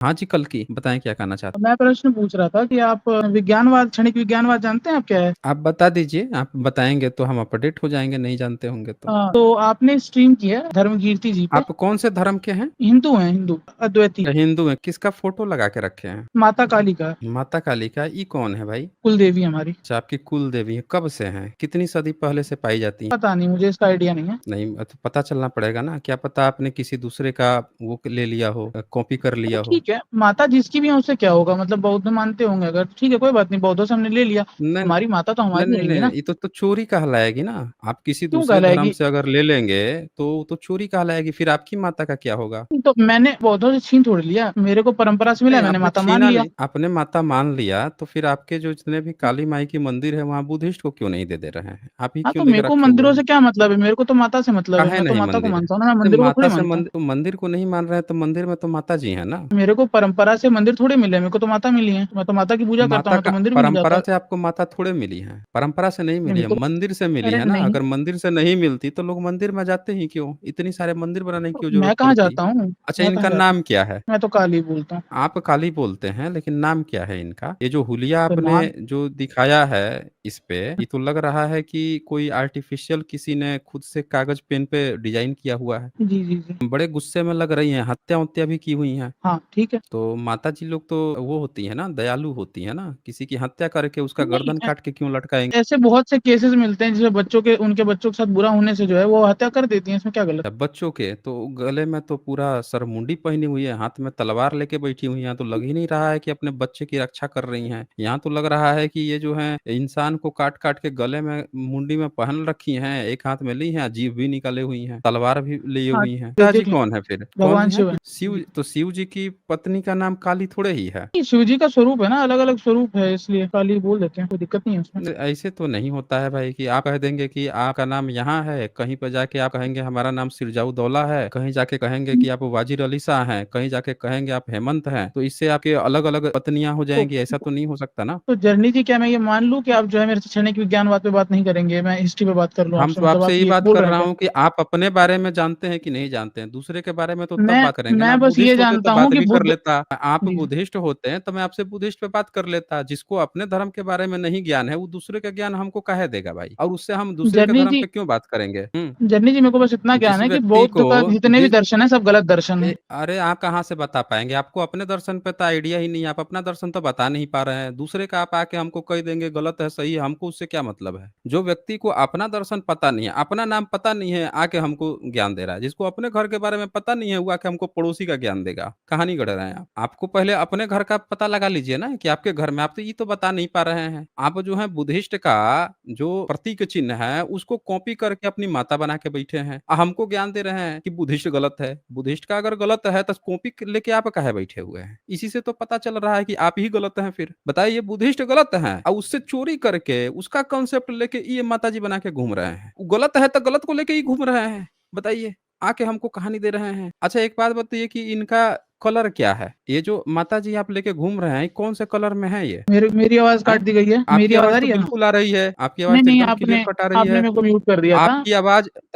हाँ जी, कल की। बताएँ क्या कहना चाहते हैं? मैं प्रश्न पूछ रहा था कि आप विज्ञानवाद, क्षणिक विज्ञानवाद जानते हैं आप क्या है? आप बता दीजिए, आप बताएँगे तो हम अपडेट हो जाएँगे, नहीं जानते होंगे तो। तो आपने स्ट्रीम की है धर्मकीर्ति जी पे? आप कौन से धर्म के हैं? हिंदू हैं, हिंदू, अद्वैती। हिंदू हैं। किसका फ़ोटो लगा के रखे हैं? माता काली का, माता काली का। ये कौन है भाई? कुल देवी हमारी। अच्छा, आपकी कुल देवी है। कब से हैं? कितनी सदी पहले से पाई जाती हैं? पता नहीं, मुझे इसका आइडिया नहीं है। नहीं तो पता चलना पड़ेगा ना, क्या पता आपने किसी दूसरे का वो ले लिया हो, कॉपी कर चलो लिया हो। ठीक है, माता जिसकी भी है उससे क्या होगा? मतलब बौद्ध मानते होंगे अगर, ठीक है कोई बात नहीं, बौद्धों से हमने ले लिया, नहीं, हमारी माता तो नहीं, हमारी नहीं, रहेंगी नहीं, ना। ये तो चोरी कहलाएगी ना। आप किसी क्यों दूसरे धर्म कहलाएगी? से अगर ले लेंगे, तो चोरी कहलाएगी, फिर आपकी माता का क्या होगा? तो मैंने बौद्धों से छीन थोड़ी लिया, मेरे को परंपरा से मिला नहीं, है, मैंने आपने माता मान छीना लिया। नहीं, आपने माता मान लिया, तो फिर आपके जो जितने भी काली माई की मंदिर है, वहाँ बुद्धिस्ट को क्यों नहीं दे रहे हैं? आप ही हाँ, क्यों तो लेके मेरे को रखे हुए मंदिरों से हैं? क्या मतलब है? मेरे को तो माता से मतलब है, काहे मैं तो नहीं माता को मंदिर है? मानता हूँ ना, मैं तो मंदिरों को माता थोड़ी से मानता हूँ। तो मंदिर को नहीं मान रहे हैं, तो मंदिर में तो माता जी हैं ना? मेरे को परंपरा से मंदिर थोड़े मिले, मेरे को तो माता मिली है, मैं तो माता की पूजा करता हूँ, माता मैं तो का मंदिर भी नहीं परंपरा जाता। से आपको माता थोड़े मिली है, परंपरा से नहीं नहीं, मिली मेरे है, को मंदिर से मिली अरे है ना। नहीं, अगर मंदिर से नहीं मिलती तो लोग मंदिर में जाते ही क्यों? इतनी सारे मंदिर बनाने की तो क्यों मैं जरूरत कहाँ पड़ती? जाता हूँ? अच्छा, मैं कहाँ इनका जाता हूँ? नाम क्या है? मैं तो काली बोलता हूँ। आप काली बोलते हैं, लेकिन नाम क्या है इनका? ये जो हुलिया तो आपने नाम, जो दिखाया है इस पे, ये तो लग रहा है कि कोई आर्टिफिशियल किसी ने खुद से कागज पेन पे डिजाइन किया हुआ है। जी जी जी। बड़े गुस्से में लग रही हैं, हत्या-वत्या भी की हुई हैं। हाँ ठीक है। तो माताजी लोग तो वो होती है ना, दयालु होती है ना, किसी की हत्या करके उसका नहीं, गर्दन काट के क्यों लटकाएँगे? ऐसे बहुत से केसेस मिलते हैं जिसमें बच्चों के, उनके बच्चों के साथ बुरा होने से जो है वो हत्या कर देती हैं, इसमें क्या गलत? अब बच्चों के तो गले में तो पूरा सरमुंडी पहनी हुई है, हाथ में तलवार लेके बैठी हुई हैं, तो लग ही नहीं रहा है कि अपने बच्चे की रक्षा कर रही हैं। यहाँ तो लग रहा है कि ये जो है इंसान को काट-काट के गले में मुंडी में पहन रखी हैं, एक हाथ में ली हैं, जीभ भी निकाले हुई हैं, तलवार भी लिए हाँ, हुई हैं। ये पिताजी देख लो, कौन है फिर? कौन भगवान है? शिव है। शिव, जी, तो शिव जी की पत्नी का नाम काली थोड़े ही है। नहीं, शिव जी का स्वरूप है ना, अलग अलग स्वरूप है, इसलिए काली बोल देते हैं, कोई दिक्कत नहीं है उसमें। ऐसे तो नहीं होता है भाई कि आप कह देंगे कि आपका नाम यहाँ है, कहीं पे जाके आप कहेंगे हमारा नाम सिरजाऊ दौला है, कहीं जाके कहेंगे कि आप वाजिर अली शाह हैं, कहीं जाके कहेंगे आप हेमंत हैं, तो इससे आपके अलग-अलग पत्नियाँ हो तो जाएँगी, ऐसा तो नहीं हो सकता ना? जर्नी जी, क्या मैं ये मान लूं कि आप जो है मेरे से क्षणिक विज्ञानवाद पे बात नहीं करेंगे, मैं हिस्ट्री पे बात कर लूं हम आपसे? तो मतलब आपसे आप यही ये बात बोल कर रहे हैं रहा क्या? हूँ कि आप अपने बारे में जानते हैं कि नहीं जानते हैं, दूसरे के बारे में तो तब मैं बात करेंगे ना। मैं बस ये बुद्धिस्ट होते तो जानता हूँ बात कि भी कर बुद्ध, लेता। आप जी, बुद्धिस्ट होते हैं तो मैं आपसे बुद्धिस्ट पे बात कर लेता। जिसको अपने धर्म के बारे में नहीं ज्ञान है, वो दूसरे का ज्ञान हमको काहे देगा भाई? और उससे हम दूसरे के जर्नी धर्म जी, पे क्यों बात करेंगे? जर्नी जी, मेरे को बस इतना जिस ज्ञान है कि व्यक्ति बौद्ध को का जितने भी जिस दर्शन है सब गलत दर्शन है। अरे आप कहाँ से बता पाएँगे? आपको अपने दर्शन पे तो आइडिया ही नहीं है, आप अपना दर्शन तो बता नहीं पा रहे हैं। दूसरे का आप आके हमको कह देंगे गलत है, सही है, हमको उससे क्या मतलब है? जो व्यक्ति को अपना दर्शन पता नहीं है, अपना नाम पता नहीं है, आके हमको ज्ञान दे रहा है। जिसको अपने घर के बारे में पता नहीं है, वो आके हमको पड़ोसी का ज्ञान देगा। कहानी गढ़ रहे हैं आप। आपको पहले अपने घर का पता लगा लीजिए ना कि आपके घर में आप तो ये तो बता नहीं पा रहे हैं। आप जो है बुद्धिस्ट का जो प्रतीक चिन्ह है, उसको कॉपी करके अपनी माता बना के बैठे हैं। हमको ज्ञान दे रहे हैं कि बुद्धिस्ट गलत है। बुद्धिस्ट का अगर गलत है तो कॉपी लेके आप काहे बैठे हुए हैं? इसी से तो पता चल रहा है कि आप ही गलत हैं फिर। बताइए, बुद्धिस्ट गलत हैं और उससे चोरी करके उसका कॉन्सेप्ट लेके ये माताजी बना के घूम रहे हैं। वो गलत है तो गलत को लेके ही घूम रहे हैं। बताइए, आके हमको कहानी दे रहे हैं। अच्छा, एक बात बताइए कि इनका कलर क्या है? ये जो माताजी आप लेके घूम रहे हैं, ये कौन से कलर में है ये? मेरी आवाज हैं? काट दी गई है, आपकी मेरी आवाज आवाज़ आ तो रही है ना? बिल्कुल आ रही है, आपकी आवाज़ नहीं तो नहीं, एकदम क्लियर आपने कट आ रही आपने है। मेरे को म्यूट कर दिया था।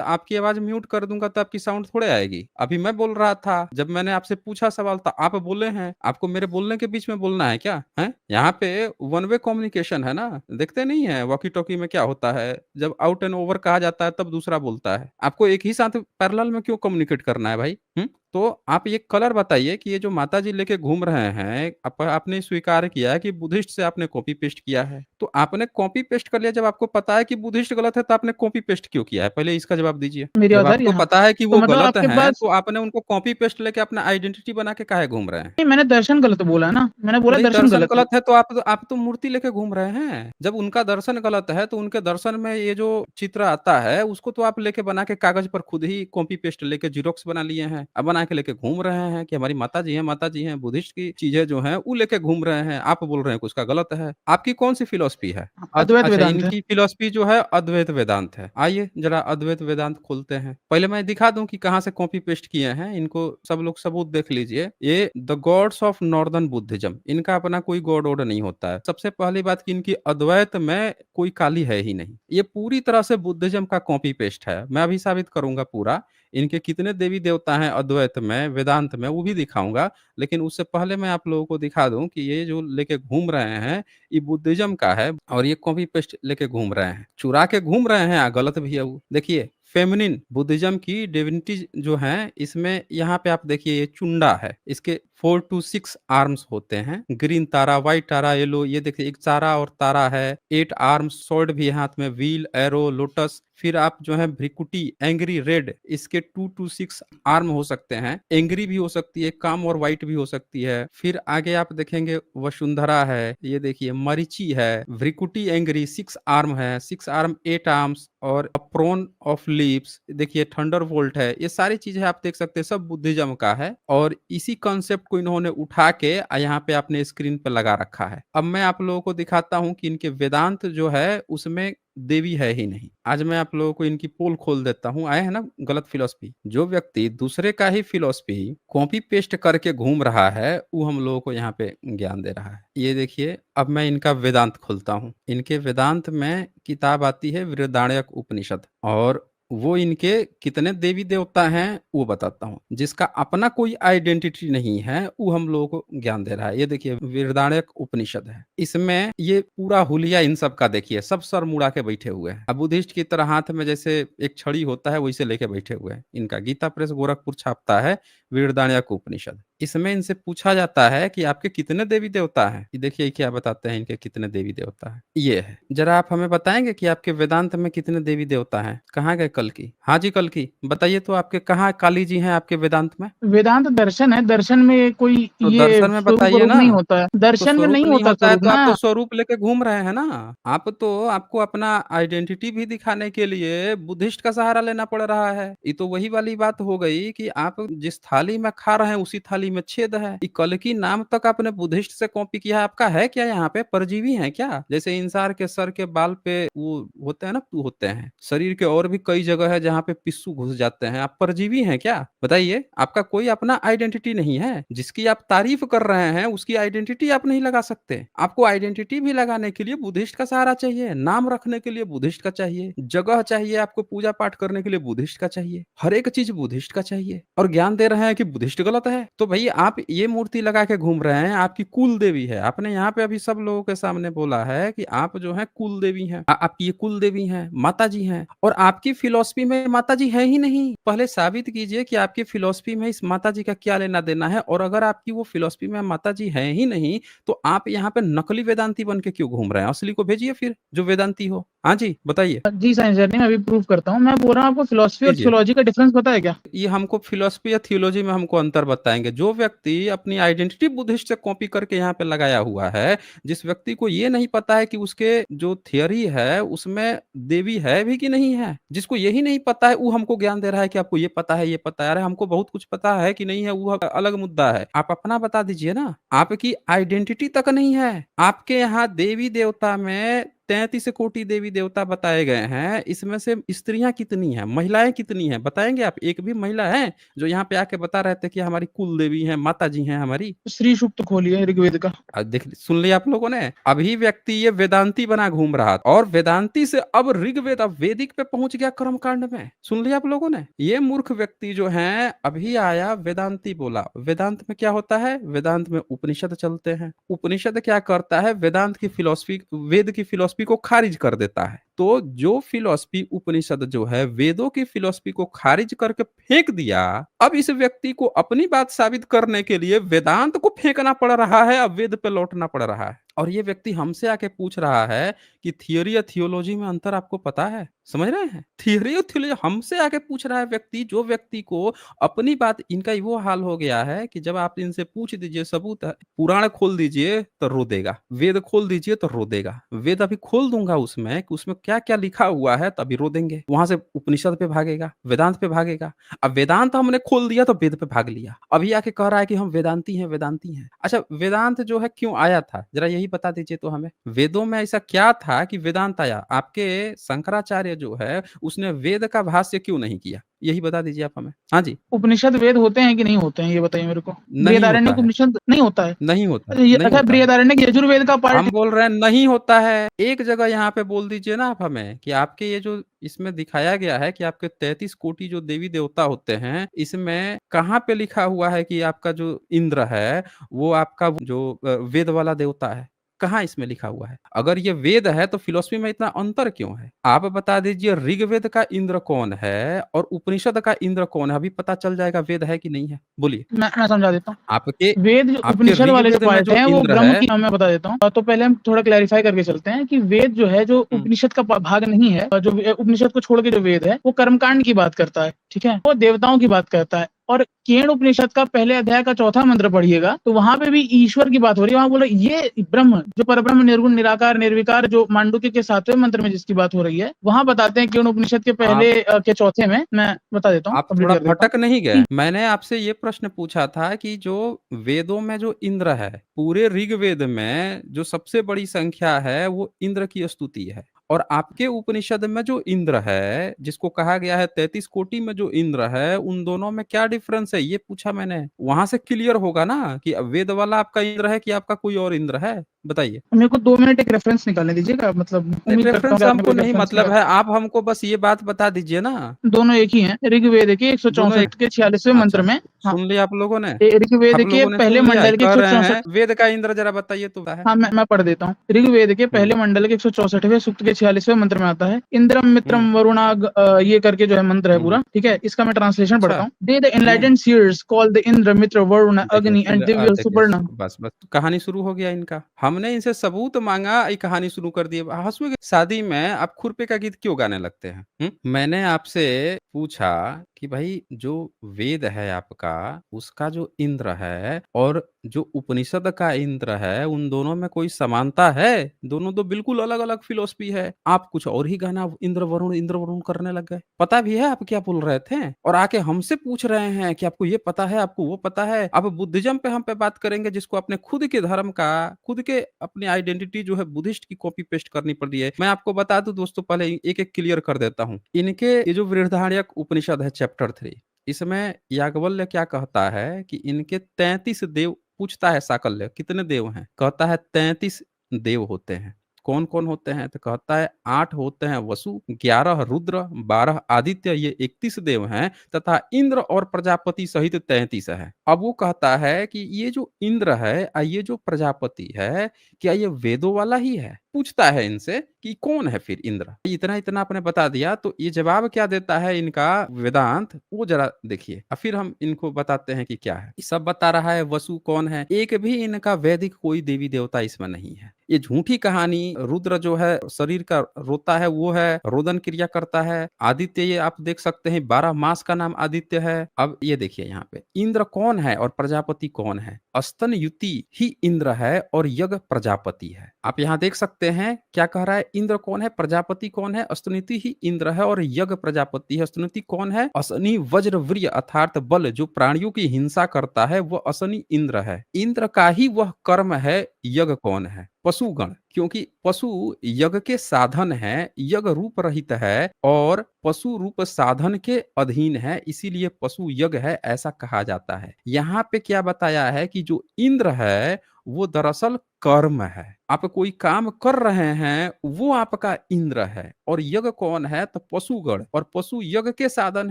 आपकी आवाज़ म्यूट कर दूँगा तो आपकी साउंड थोड़े आएगी। अभी मैं बोल रहा था, जब मैंने आपसे पूछा सवाल तो आप बोले हैं। आपको मेरे बोलने के बीच में बोलना है क्या? हैं? यहाँ पे वन वे कम्युनिकेशन है ना, देखते नहीं हैं वॉकी-टॉकी में क्या होता है? जब आउट एंड ओवर कहा जाता है तब दूसरा बोलता है। आपको एक ही साथ पैरेलल में क्यों कम्युनिकेट करना है भाई? हुँ? तो आप ये कलर बताइए कि ये जो माताजी लेके घूम रहे हैं, आपने स्वीकार किया है कि बुद्धिस्ट से आपने कॉपी पेस्ट किया है। तो आपने कॉपी पेस्ट कर लिया, जब आपको पता है कि बुद्धिस्ट गलत है तो आपने कॉपी पेस्ट क्यों किया है? पहले इसका जवाब दीजिए। मेरी जब आवाज आ रही आपको है? हाँ, पता है कि तो वो मतलब गलत आपके हैं, पास, तो आपने उनको कॉपी पेस्ट लेके अपना आइडेंटिटी बना के काहे घूम रहे हैं? नहीं, मैंने दर्शन गलत बोला है ना, मैंने बोला नहीं, दर्शन दर्शन गलत है। गलत है तो आप तो मूर्ति लेके घूम रहे हैं। जब उनका दर्शन गलत है तो उनके दर्शन में ये जो चित्र आता है उसको तो आप लेके बना के कागज़ पर खुद ही कॉपी पेस्ट लेके ज़ेरॉक्स बना लिए हैं। अब बना के लेके घूम रहे हैं कि हमारी माताजी हैं, बुद्धिस्ट की चीज़ें जो हैं वो लेके घूम रहे हैं। आप बोल रहे हैं कि उसका गलत है। आपकी कौन-सी फ़िलॉसफ़ी है? अद्वैत अच्छा, वेदांत है। इनकी फ़िलॉसफ़ी जो है अद्वैत वेदांत है। आइए ज़रा अद्वैत वेदांत खोलते हैं। पहले मैं दिखा दूँ कि कहाँ से कॉपी पेस्ट किए हैं। इनको सब लोग सबूत देख लीजिए। ये the gods of northern Buddhism, इनका अपना कोई गॉड वॉड नहीं होता है। सबसे पहली बात कि इनकी अद्वैत में कोई काली है ही नहीं। ये पूरी तरह से बुद्धिज़्म का कॉपी पेस्ट है। मैं अभी साबित करूँगा पूरा। इनके कितने देवी-देवता हैं अद्वैत में, वेदांत में, वो भी दिखाऊँगा। लेकिन उससे पहले मैं आप लोगों को दिखा दूँ कि ये जो लेके घूम रहे हैं, ये बुद्धिज़्म का है और ये कॉपी पेस्ट लेके घूम रहे हैं। चुरा के घूम रहे हैं, गलत भी है वो। देखिए, फेमिनिन बुद्धिज़्म की डिविनिटी जो हैं, इसमें यहाँ पे आप देखिए ये चुंडा है। इसके 4 टू 6 आर्म्स होते हैं। ग्रीन तारा, व्हाइट तारा, येलो, ये देखिए एक तारा और तारा है। 8 आर्म्स, स्वॉर्ड भी है हाथ में, व्हील, एरो, लोटस। फिर आप जो है भ्रिकुटी, एंग्री रेड, इसके 2 टू 6 आर्म हो सकते हैं। एंग्री भी हो सकती है, काम और व्हाइट भी हो सकती है। फिर आगे आप देखेंगे वसुंधरा है, ये देखिए मरीचि है, भ्रिकुटी एंग्री 6 आर्म है, 6 आर्म 8 आर्म्स और प्रोन ऑफ लीव्स, देखिए थंडरबोल्ट है। ये सारी चीजें आप देख सकते हैं, सब बुद्धिज्म का है और इसी कॉन्सेप्ट को इन्होंने उठा के यहाँ पे अपने स्क्रीन पे लगा रखा है। अब मैं आप लोगों को दिखाता हूँ कि इनके वेदांत जो है उसमें देवी है ही नहीं। आज मैं आप लोगों को इनकी पोल खोल देता हूँ। आए हैं ना गलत फिलॉसफी। जो व्यक्ति दूसरे का ही फिलॉसफी कॉपी पेस्ट करके घूम रहा है, वो हम लोगों को यहाँ पे ज्ञान दे रहा है। ये देखिए, अब मैं इनका वेदांत खोलता हूँ। इनके वेदांत में किताब आती है बृहदारण्यक उपनिषद और वो इनके कितने देवी देवता हैं वो बताता हूँ। जिसका अपना कोई आइडेंटिटी नहीं है, वो हम लोगों को ज्ञान दे रहा है। ये देखिए बृहदारण्यक उपनिषद है। इसमें ये पूरा हुलिया इन सब का देखिए, सब सर मुड़ा के बैठे हुए हैं। अब बुद्धिस्ट की तरह हाथ में जैसे एक छड़ी होता है, वैसे लेके बैठे हुए हैं। इनका गीता प्रेस गोरखपुर छापता है बृहदारण्यक उपनिषद। इसमें इनसे पूछा जाता है कि आपके कितने देवी देवता हैं। ये देखिए क्या बताते हैं इनके कितने देवी देवता हैं। ये है, जरा आप हमें बताएंगे कि आपके वेदांत में कितने देवी देवता हैं। कहाँ गए कल की? हाँ जी कल की, बताइए तो आपके कहाँ काली जी हैं आपके वेदांत में? वेदांत दर्शन है, दर्शन में कोई तो ये दर्शन में स्वरूप बताइए वरूप ना। नहीं होता है, तो दर्शन में स्वरूप नहीं नहीं होता होता है स्वरूप तो आप ना। तो स्वरूप लेके घूम रहे हैं ना। आप तो आपको अपना आइडेंटिटी भी दिखाने के लिए बुद्धिस्ट का सहारा लेना पड़ रहा है। ये तो वही वाली बात हो गई कि आप जिस थाली में खा रहे हैं उसी थाली में छेद है। ये कल की नाम तक आपने बुद्धिस्ट से कॉपी किया है। आपका है क्या यहाँ पे? परजीवी है क्या? जैसे इंसान के सर के बाल पे वो होते हैं ना, तू होते हैं, शरीर के और भी कई जगह है जहाँ पे पिस्सू घुस जाते हैं। आप परजीवी हैं क्या? बताइए। आपका कोई अपना आइडेंटिटी नहीं है। जिसकी आप तारीफ कर रहे हैं उसकी आइडेंटिटी आप नहीं लगा सकते। आपको आइडेंटिटी भी लगाने के लिए बुद्धिस्ट का सहारा चाहिए, नाम रखने के लिए बुद्धिस्ट का चाहिए, जगह चाहिए, आपको पूजा पाठ करने के लिए बुद्धिस्ट का चाहिए, हर एक चीज बुद्धिस्ट का चाहिए। और ज्ञान दे रहे हैं कि बुद्धिस्ट गलत है। तो भाई आप ये मूर्ति लगा के घूम रहे हैं, आपकी कुल देवी है। आपने यहाँ पे अभी सब लोगों के सामने बोला है कि आप जो है कुल देवी हैं, आपकी ये कुल देवी हैं, माता जी हैं। और आपकी फिलॉसफी में माता जी है ही नहीं। पहले साबित कीजिए कि आपकी फिलॉसफी में इस माता जी का क्या लेना देना है। और अगर आपकी वो फिलॉसफी में माता जी है ही नहीं, तो आप यहाँ पे नकली वेदांती बन के क्यों घूम रहे हैं? असली को भेजिए फिर, जो वेदांती हो। हाँ जी बताइए। जी साइंस जर्नी मैं अभी प्रूव करता हूँ। मैं बोल रहा हूँ आपको फिलोसफी और कीजिए। थियोलॉजी का डिफरेंस पता है क्या? ये हमको फिलॉसफी या थियोलॉजी में हमको अंतर बताएंगे। जो व्यक्ति अपनी आइडेंटिटी बुद्धिस्ट से कॉपी करके यहाँ पे लगाया हुआ है, जिस व्यक्ति को ये नहीं पता है कि उसके जो थियरी है उसमें देवी है भी कि नहीं है, जिसको यही नहीं पता है, वो हमको ज्ञान दे रहा है कि आपको ये पता है, ये पता है। अरे हमको बहुत कुछ पता है कि नहीं है, वो अलग मुद्दा है। आप अपना बता दीजिए ना। आपकी आइडेंटिटी तक नहीं है। आपके यहाँ देवी देवता में 33 कोटि देवी देवता बताए गए हैं। इसमें से स्त्रियां कितनी हैं, महिलाएं कितनी हैं, बताएंगे आप? एक भी महिला है जो यहाँ पे आके बता रहे थे कि हमारी कुल देवी हैं, माता जी हैं हमारी? श्री सूक्त खोलिए ऋग्वेद का। देख सुन लिया आप लोगों ने। अभी व्यक्ति ये वेदांती बना घूम रहा था और वेदांती से अब ऋग्वेद, अब वैदिक पे पहुंच गया कर्मकांड में। सुन लिया आप लोगों ने? ये मूर्ख व्यक्ति जो है अभी आया वेदांती बोला। वेदांत में क्या होता है? वेदांत में उपनिषद चलते हैं। उपनिषद क्या करता है? वेदांत की फिलॉसफी, वेद की फिलॉसफी को खारिज कर देता है। तो जो फिलॉसफी उपनिषद जो है वेदों की फिलॉसफी को खारिज करके फेंक दिया, अब इस व्यक्ति को अपनी बात साबित करने के लिए वेदांत को फेंकना पड़ रहा है, अब वेद पे लौटना पड़ रहा है। और ये व्यक्ति हमसे आके पूछ रहा है कि थियोरी या थियोलॉजी में अंतर आपको पता है? समझ रहे हैं? थियोरी और थियोलॉजी हमसे आके पूछ रहा है व्यक्ति, जो व्यक्ति को अपनी बात, इनका वो हाल हो गया है कि जब आप इनसे पूछ दीजिए सबूत, पुराण खोल दीजिए तो रो देगा, वेद खोल दीजिए तो रो देगा। वेद अभी खोल दूंगा उसमें कि उसमें क्या क्या लिखा हुआ है, तभी रो देंगे। वहां से उपनिषद पे भागेगा, वेदांत पे भागेगा। अब वेदांत हमने खोल दिया तो वेद पे भाग लिया। अभी आके कह रहा है कि हम वेदांती हैं, वेदांती हैं। अच्छा वेदांत जो है क्यों आया था, जरा यही बता दीजिए तो हमें। वेदों में ऐसा क्या था कि वेदांत आया? आपके शंकराचार्य जो है उसने वेद का भाष्य क्यों नहीं किया? यही बता दीजिए आप हमें। हाँ जी। उपनिषद वेद होते हैं कि नहीं होते हैं, ये बताइए मेरे को। नहीं होता बृहदारण्यक है, उपनिषद नहीं होता है? नहीं होता है, अच्छा, नहीं अच्छा, होता है। बृहदारण्यक यजुर्वेद का पार्ट हम बोल रहे हैं नहीं होता है। एक जगह यहाँ पे बोल दीजिए ना आप हमें कि आपके ये जो इसमें दिखाया गया है कि आपके 33 कोटि जो देवी देवता होते हैं, इसमें कहाँ पे लिखा हुआ है कि आपका जो इंद्र है, वो आपका जो वेद वाला देवता है? कहाँ इसमें लिखा हुआ है? अगर ये वेद है तो फिलॉसफी में इतना अंतर क्यों है? आप बता दीजिए ऋग्वेद का इंद्र कौन है और उपनिषद का इंद्र कौन है? अभी पता चल जाएगा वेद है कि नहीं है। बोलिए। मैं समझा देता हूँ। आपके वेद जो आपके उपनिषद वाले जो ऋग्वेद में पार्ट जो हैं वो इंद्र ब्रह्म है। की, मैं बता देता हूँ। तो पहले हम थोड़ा क्लैरिफाई करके चलते हैं कि वेद जो है, जो हम्म, उपनिषद का भाग नहीं है, जो उपनिषद को छोड़ के जो वेद है वो कर्मकांड की बात करता है, ठीक है, वो देवताओं की बात करता है। और केन उपनिषद का पहले अध्याय का चौथा मंत्र पढ़िएगा तो वहां पे भी ईश्वर की बात हो रही है। वहां बोला ये ब्रह्म जो परब्रह्म निर्गुण निराकार निर्विकार, जो मांडुक्य के 7वें मंत्र में जिसकी बात हो रही है, वहां बताते हैं केन उपनिषद के आप पहले के चौथे में। मैं बता देता हूँ, आप कंप्लीट थोड़ा कर देता हूँ भटक नहीं गए? कि मैंने आपसे ये प्रश्न पूछा था कि जो वेदों में जो इंद्र है, पूरे ऋग्वेद में जो सबसे बड़ी संख्या है वो इंद्र की स्तुति है। और आपके उपनिषद में जो इंद्र है, जिसको कहा गया है 33 कोटि में जो इंद्र है, उन दोनों में क्या डिफरेंस है ये पूछा मैंने। वहां से क्लियर होगा ना कि वेद वाला आपका इंद्र है कि आपका कोई और इंद्र है। बताइए। मेरे को 2 मिनट एक रेफरेंस निकालने दीजिएगा, मतलब नहीं, उम्मीद करता हूँ रेफरेंस कि आपने हमको कोई नहीं रेफरेंस मतलब निकाल। है, आप हमको बस ये बात बता दीजिए ना। दोनों एक ही हैं। ऋग्वेद के दोनों एक। 164 के 46वें मंत्र अच्छा, में, हाँ, सुन लिया आप लोगों ने? ऋग्वेद आप के लोगों ने पहले सुन लिया? मंडल के कह रहे हैं 164। वेद का इंद्र जरा बताइए तो क्या है? हाँ, मैं पढ़ देता हूँ। ऋग्वेद के हुँ, पहले मंडल के 164वें सूक्त के 46वें मंत्र में आता है, इंद्रम हुँ, मित्रम वरुणाग, ये करके जो है मंत्र है हुँ। पूरा, ठीक है। इसका मैं ट्रांसलेशन अच्छा। पढ़ता हूँ। दे द हुँ। Enlightened seers call the Indra Mitra Varuna देखिए अग्नि एंड दिव्य देखिए सुपर्ण। बस बस कहानी शुरू हो गया इनका। हमने इनसे सबूत माँगा, ये कहानी शुरू कर दी। हँसुए शादी में आप खुरपे का गीत क्यों गाने लगते हैं? हुँ? मैंने आपसे पूछा कि भाई जो वेद है आपका, उसका जो इंद्र है और जो उपनिषद का इंद्र है, उन दोनों में कोई समानता है? दोनों तो बिल्कुल अलग-अलग फिलॉसफी है। आप कुछ और ही गाना इंद्र वरुण करने लग गए। पता भी है आप क्या बोल रहे थे? और आके हमसे पूछ रहे हैं कि आपको ये पता है, आपको वो पता है। अब बुद्धिज़्म पे हम पे बात करेंगे जिसको अपने खुद के धर्म का, खुद के अपनी आइडेंटिटी जो है बुद्धिस्ट की कॉपी पेस्ट करनी पड़ रही है। मैं आपको बता दूँ दोस्तों, पहले एक-एक क्लियर कर देता हूँ। इनके ये जो बृहदारण्यक उपनिषद है चैप्टर 3, इसमें याज्ञवल्क्य क्या कहता है कि इनके 33 देव, पूछता है साकल्य कितने देव हैं? कहता है 33 देव होते हैं। कौन-कौन होते हैं? तो कहता है 8 होते हैं वसु, 11 रुद्र, 12 आदित्य, ये 31 देव हैं तथा इंद्र और प्रजापति सहित 33 हैं। अब वो कहता है कि ये जो इंद्र है ये जो प्रजापति है, क्या ये वेदों वाला ही है? पूछता है इनसे कि कौन है फिर इंद्र? इतना-इतना आपने बता दिया तो ये जवाब क्या देता है इनका वेदांत, वो ज़रा देखिए। फिर हम इनको बताते हैं कि क्या है। ये सब बता रहा है वसु कौन है, एक भी इनका वैदिक कोई देवी देवता इसमें नहीं है। ये झूठी कहानी, रुद्र जो है शरीर का रोता है वो है, रोदन क्रिया करता है। आदित्य ये आप देख सकते हैं 12 मास का नाम आदित्य है। अब ये देखिए यहाँ पे इंद्र कौन है और प्रजापति कौन है? स्तन युति ही इंद्र है और यज्ञ प्रजापति है। आप यहाँ देख सकते हैं क्या कह रहा है, इंद्र कौन है, प्रजापति कौन है? स्तनुति ही इंद्र है और यज्ञ प्रजापति है। स्तनुति कौन है? असनी वज्रवीर्य अर्थात बल, जो प्राणियों की हिंसा करता है वह असनी इंद्र है। इंद्र का ही वह कर्म है। यज्ञ कौन है? पशुगण, क्योंकि पशु यज्ञ के साधन है, यज्ञ रूप रहित है और पशु रूप साधन के अधीन है, इसीलिए पशु यज्ञ है ऐसा कहा जाता है। यहाँ पे क्या बताया है कि जो इंद्र है वो दरअसल कर्म है। आप कोई काम कर रहे हैं वो आपका इंद्र है। और यज्ञ कौन है? तो पशुगण, और पशु यज्ञ के साधन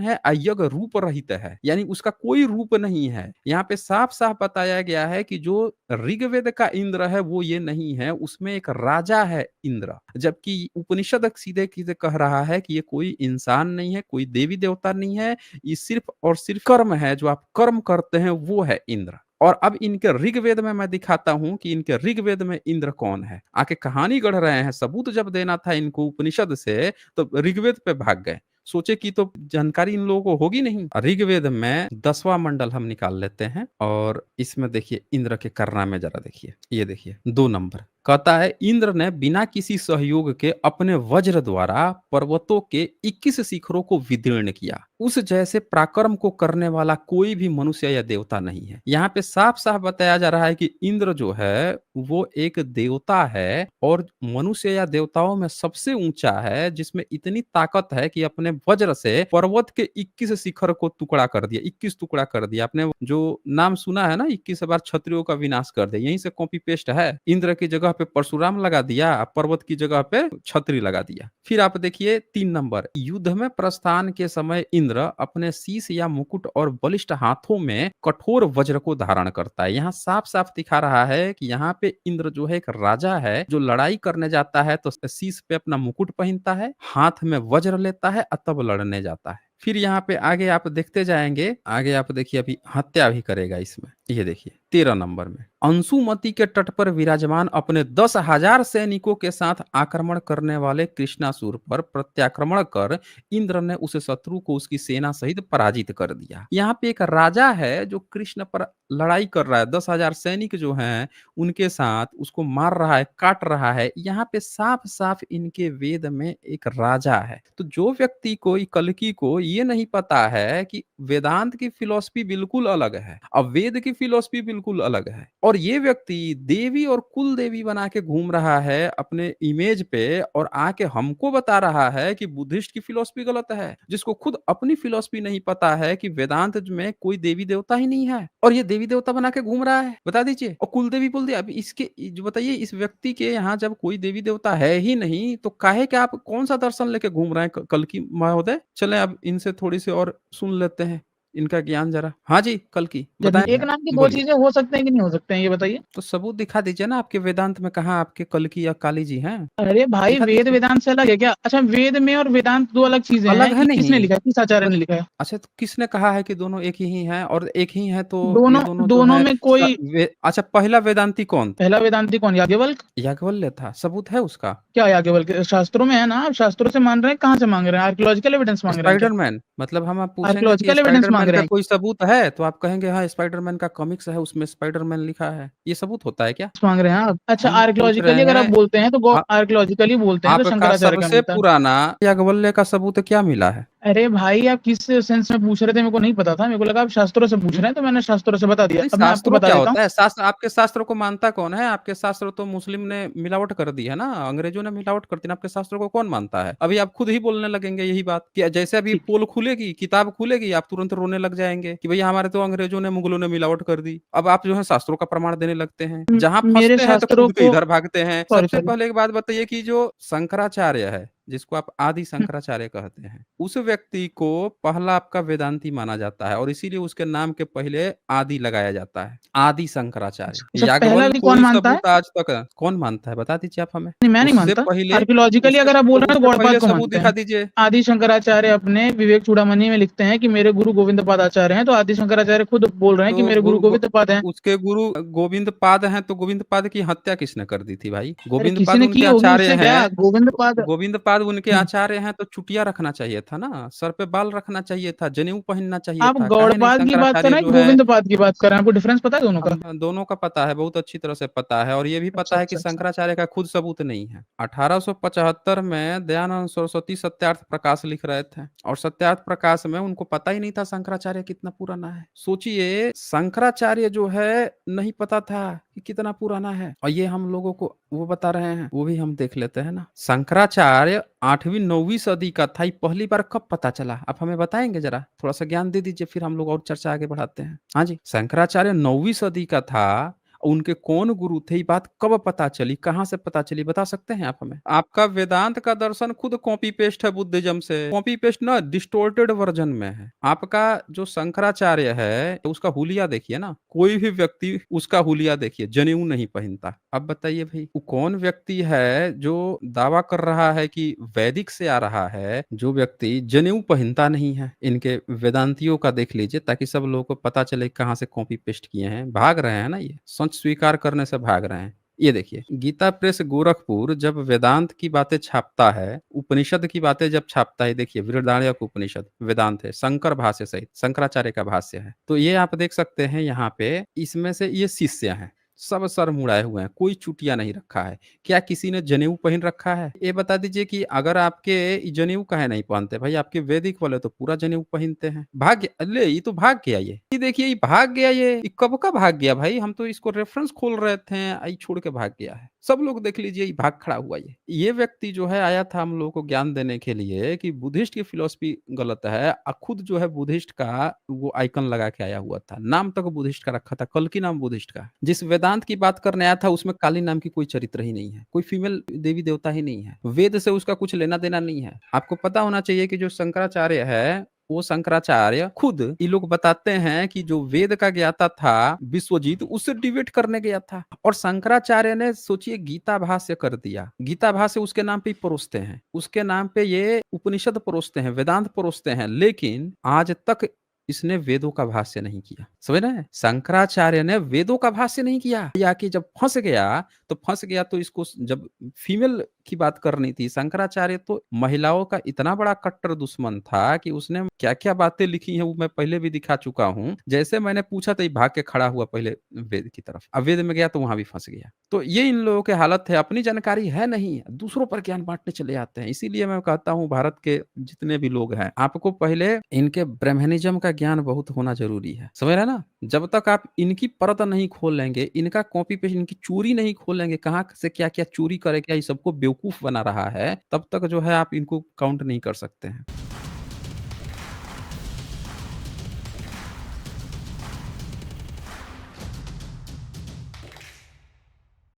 है, यज्ञ रूप रहित है, यानी उसका कोई रूप नहीं है। यहाँ पे साफ साफ बताया गया है कि जो ऋग्वेद का इंद्र है वो ये नहीं है, उसमें एक राजा है इंद्र। जबकि उपनिषद सीधे सीधे कह रहा है कि ये कोई इंसान नहीं है, कोई देवी देवता नहीं है, ये सिर्फ और सिर्फ कर्म है, जो आप कर्म करते हैं वो है इंद्र। और अब इनके ऋग्वेद में मैं दिखाता हूं कि इनके ऋग्वेद में इंद्र कौन है। आके कहानी गढ़ रहे हैं, सबूत जब देना था इनको उपनिषद से तो ऋग्वेद पे भाग गए। सोचे कि तो जानकारी इन लोगों को होगी नहीं। ऋग्वेद में 10वां मंडल हम निकाल लेते हैं और इसमें देखिए इंद्र के करना में जरा देखिए, ये देखिए 2 नंबर कहता है इंद्र ने बिना किसी सहयोग के अपने वज्र द्वारा पर्वतों के 21 शिखरों को विदीर्ण किया। उस जैसे पराक्रम को करने वाला कोई भी मनुष्य या देवता नहीं है। यहाँ पे साफ साफ बताया जा रहा है कि इंद्र जो है वो एक देवता है और मनुष्य या देवताओं में सबसे ऊंचा है, जिसमें इतनी ताकत है कि अपने वज्र से पर्वत के 21 शिखर को टुकड़ा कर दिया, 21 टुकड़ा कर दिया। आपने जो नाम सुना है ना, 21 बार क्षत्रियों का विनाश कर दिया, यहीं से कॉपी पेस्ट है। इंद्र की जगह पे परशुराम लगा दिया, पर्वत की जगह पे छतरी लगा दिया। फिर आप देखिए 3 नंबर, युद्ध में प्रस्थान के समय इंद्र अपने शीश या मुकुट और बलिष्ठ हाथों में कठोर वज्र को धारण करता है। यहाँ साफ साफ दिखा रहा है कि यहाँ पे इंद्र जो है एक राजा है, जो लड़ाई करने जाता है तो शीश पे अपना मुकुट पहनता है, हाथ में वज्र लेता है और तब लड़ने जाता है। फिर यहाँ पे आगे आप देखते जाएंगे, आगे आप देखिए अभी हत्या भी करेगा इसमें। ये देखिए 13 नंबर में, अंशुमति के तट पर विराजमान अपने 10,000 सैनिकों के साथ आक्रमण करने वाले कृष्णासुर पर प्रत्याक्रमण कर इंद्र ने उस शत्रु को उसकी सेना सहित पराजित कर दिया। यहाँ पे एक राजा है जो कृष्ण पर लड़ाई कर रहा है, 10,000 सैनिक जो हैं उनके साथ उसको मार रहा है, काट रहा है। यहाँ पे साफ साफ इनके वेद में एक राजा है। तो जो व्यक्ति को, कल्कि को ये नहीं पता है कि वेदांत की फिलॉसफी बिल्कुल अलग है, अब वेद की फिलॉसफी बिल्कुल अलग है, और ये व्यक्ति देवी और कुल देवी बना के घूम रहा है अपने इमेज पे और आके हमको बता रहा है कि बुद्धिस्ट की फिलॉसफी गलत है, जिसको खुद अपनी फिलॉसफी नहीं पता है कि वेदांत में कोई देवी देवता ही नहीं है और ये देवी देवता बना के घूम रहा है। बता दीजिए, और कुल देवी बोल दिया। अब इसके जो बताइए, इस व्यक्ति के यहाँ जब कोई देवी देवता है ही नहीं तो काहे के आप कौन सा दर्शन लेके घूम रहे हैं कल्कि महोदय? चलें अब इनसे थोड़ी सी और सुन लेते हैं इनका ज्ञान जरा। हाँ जी कल्कि बताएं, एक नाम की दो बोलिए। चीजें हो सकते हैं कि नहीं हो सकते हैं, ये बताइए। तो सबूत दिखा दीजिए ना, आपके वेदांत में कहाँ आपके कल्कि या काली जी हैं? अरे भाई, दिखा वेद दीजिए। वेदांत से अलग है क्या? अच्छा, वेद में और वेदांत दो अलग चीजें अलग हैं। है किसने नहीं। लिखा है? किस आचार्य बत, ने लिखा है? अच्छा तो किसने कहा है कि दोनों एक ही हैं? और एक ही हैं तो ये दोनों दोनों जो दोनों हैं में कोई अच्छा पहला वेदांती कौन था? पहला वेदांती कौन? याज्ञवल्क। याज्ञवल्क्य था, सबूत है उसका? क्या याज्ञवल्क शास्त्रों में है ना? आप शास्त्रों से मान रहे हैं, कहाँ से मांग रहे हैं? आर्कियोलॉजिकल एविडेंस मांग रहे हैं क्या? स्पाइडरमैन, मतलब हम आप पूछेंगे कि आर्कियोलॉजिकल एविडेंस मांग स्पाइडरमैन रहे का हैं? कोई सबूत है तो आप कहेंगे हाँ स्पाइडरमैन का कॉमिक्स है उसमें स्पाइडरमैन लिखा है। ये सबूत होता है क्या? मांग रहे हैं आप? अच्छा, हम पूछ रहे आर्कियोलॉजिकली अगर आप हैं। बोलते हैं तो आ, आर्कियोलॉजिकली बोलते हैं तो आपका शंकराचार्य का सबसे मिलता है। पुराना याज्ञवल्क्य का सबूत क्या मिला है? अरे भाई, आप किस सेंस में पूछ रहे थे? मेरे को नहीं पता था। मेरे को लगा आप शास्त्रों से पूछ रहे हैं, तो मैंने शास्त्रों से बता दिया। नहीं, अब मैं आपको शास्त्रों बता क्या देता हूँ। होता है? शास्त्र, आपके शास्त्र को मानता कौन है? आपके शास्त्र तो मुस्लिम ने मिलावट कर दी है ना, अंग्रेजों ने मिलावट कर दी ना, आपके शास्त्रों को कौन मानता है? अभी आप खुद ही बोलने लगेंगे यही बात कि जैसे अभी ठीक। पोल खुलेगी, किताब खुलेगी, आप तुरंत रोने लग जाएंगे कि भैया हमारे तो अंग्रेजों ने, मुगलों ने मिलावट कर दी। अब आप जो है शास्त्रों का प्रमाण देने लगते हैं, जहां मेरे फंसते हैं तो शास्त्रों कूद के को इधर भागते हैं। सॉरी सबसे सॉरी पहले एक बात बताइए कि जो शंकराचार्य है, जिसको आप आदि शंकराचार्य कहते हैं, उस व्यक्ति को पहला आपका वेदांती माना जाता है और इसीलिए उसके नाम के पहले आदि लगाया जाता है, आदि शंकराचार्य। अच्छा, पहला याज्ञवल्क्य भी कौन कोई मानता है? सबूत आज तक कौन मानता है? बता दीजिए आप हमें। नहीं, मैं नहीं उससे मानता। पहले, आर्कियोलॉजिकली उससे अगर आप बोल रहे हैं तो उससे गौड़पाद पहले को सबूत मानते दिखा हैं। दीजिए। आदि शंकराचार्य अपने विवेक चूड़ामणि में लिखते हैं कि मेरे गुरु गोविंद पाद आचार्य हैं, तो आदि शंकराचार्य खुद बोल रहे हैं कि तो मेरे गुरु गोविंद पाद हैं। उसके गुरु गोविंद पाद हैं, तो गोविंद पाद की हत्या किसने कर दी थी भाई? अरे गोविंद किसी पाद ने की उनके होगी, आचार्य उससे क्या? हैं। गोविंद पाद। गोविंद पाद उनके आचार्य हैं तो चुटिया रखना चाहिए था ना, सर पे बाल रखना चाहिए था, जनेऊ पहनना चाहिए आप था, काहे नहीं? गौड़पाद की बात कर शंकराचार्य रहे हैं, जो है, गोविंद पाद की बात कर रहे हैं? आपको डिफरेंस पता है दोनों का? हम दोनों का पता है, बहुत अच्छी तरह से पता है, और ये भी अच्छा पता है कि अच्छा अच्छा। शंकराचार्य का खुद सबूत नहीं है। 1875 में दयानंद सरस्वती सत्यार्थ प्रकाश लिख रहे थे और सत्यार्थ प्रकाश में उनको पता ही नहीं था शंकराचार्य कितना पुराना है। सोचिए, शंकराचार्य जो है नहीं पता था कि कितना पुराना है, और ये हम लोगों को वो बता रहे हैं। वो भी हम देख लेते हैं ना। शंकराचार्य 8वीं 9वीं सदी का था, ये पहली बार कब पता चला? आप हमें बताएंगे जरा, थोड़ा सा ज्ञान दे दीजिए, फिर हम लोग और चर्चा आगे बढ़ाते हैं। हाँ जी, शंकराचार्य 9वीं सदी का था। उनके कौन गुरु थे, ये बात कब पता चली, कहाँ से पता चली, बता सकते हैं आप हमें? आपका वेदांत का दर्शन खुद कॉपी पेस्ट है बुद्धिज्म से, कॉपी पेस्ट ना, डिस्टोर्टेड वर्जन में है। आपका जो शंकराचार्य है उसका हुलिया देखिए ना, कोई भी व्यक्ति उसका हुलिया देखिए, जनेऊ नहीं पहनता। अब बताइए भाई, वो कौन व्यक्ति है जो दावा कर रहा है कि वैदिक से आ रहा है, जो व्यक्ति जनेऊ पहनता नहीं है? इनके वेदांतियों का देख लीजिए, ताकि सब लोगों को पता चले कहाँ से कॉपी पेस्ट किए हैं। भाग रहे हैं ना, ये सच स्वीकार करने से भाग रहे हैं। ये देखिए, गीता प्रेस गोरखपुर जब वेदांत की बातें छापता है, उपनिषद की बातें जब छापता है, देखिए बृहदारण्यक उपनिषद वेदांत है, शंकर भाष्य सहित शंकराचार्य का भाष्य है। तो ये आप देख सकते हैं यहाँ पे, इसमें से ये शिष्य हैं। सब सर मुड़ाए हुए हैं, कोई चुटिया नहीं रखा है। क्या किसी ने जनेऊ पहन रखा है? ये बता दीजिए कि अगर आपके जनेऊ काहे नहीं पहनते भाई? आपके वैदिक वाले तो पूरा जनेऊ पहनते हैं। भाग गया, ले ये तो भाग गया ये देखिए ये भाग गया ये कब का भाग गया भाई? हम तो इसको रेफरेंस खोल रहे थे, ये छोड़ के भाग गया है। सब लोग देख लीजिए, ये भाग खड़ा हुआ ये व्यक्ति जो है आया था हम लोगों को ज्ञान देने के लिए कि बुद्धिस्ट की फिलॉसफी गलत है। खुद जो है बुद्धिस्ट का वो आइकन लगा के आया हुआ था, नाम तक बुद्धिस्ट का रखा था, कल्कि नाम बुद्धिस्ट का। जिस वेदांत की बात करने आया था उसमें काली नाम की कोई चरित्र ही नहीं है, कोई फीमेल देवी देवता ही नहीं है, वेद से उसका कुछ लेना देना नहीं है। आपको पता होना चाहिए कि जो शंकराचार्य है वो शंकराचार्य खुद ये लोग बताते हैं कि जो वेद का ज्ञाता था विश्वजीत, उससे डिबेट करने गया था और शंकराचार्य ने सोचिए गीता भाष्य कर दिया। गीता भाष्य उसके नाम पे ही परोसते हैं, उसके नाम पे ये उपनिषद परोसते हैं, वेदांत परोसते हैं, लेकिन आज तक इसने वेदों का भाष्य नहीं किया। समझ रहे हैं? शंकराचार्य ने वेदों का भाष्य नहीं किया, या कि जब फंस गया तो इसको जब फीमेल की बात करनी थी, शंकराचार्य तो महिलाओं का इतना बड़ा कट्टर दुश्मन था कि उसने क्या क्या बातें लिखी हैं वो मैं पहले भी दिखा चुका हूं। जैसे मैंने पूछा तो ये भाग के खड़ा हुआ पहले वेद की तरफ, अब वेद में गया तो वहां भी फंस गया। तो ये इन लोगों की हालत है, अपनी जानकारी है नहीं, दूसरों पर ज्ञान बांटने चले आते हैं। इसीलिए मैं कहता हूँ भारत के जितने भी लोग हैं, आपको पहले इनके ब्रह्मनिज्म का ज्ञान बहुत होना जरूरी है। समझ रहे हैं ना? जब तक आप इनकी परत नहीं खोल लेंगे, इनका कॉपी पेस्ट, इनकी चोरी नहीं खोलेंगे, कहाँ से क्या क्या चोरी करे, क्या ये सबको बेवकूफ बना रहा है, तब तक जो है आप इनको काउंट नहीं कर सकते हैं।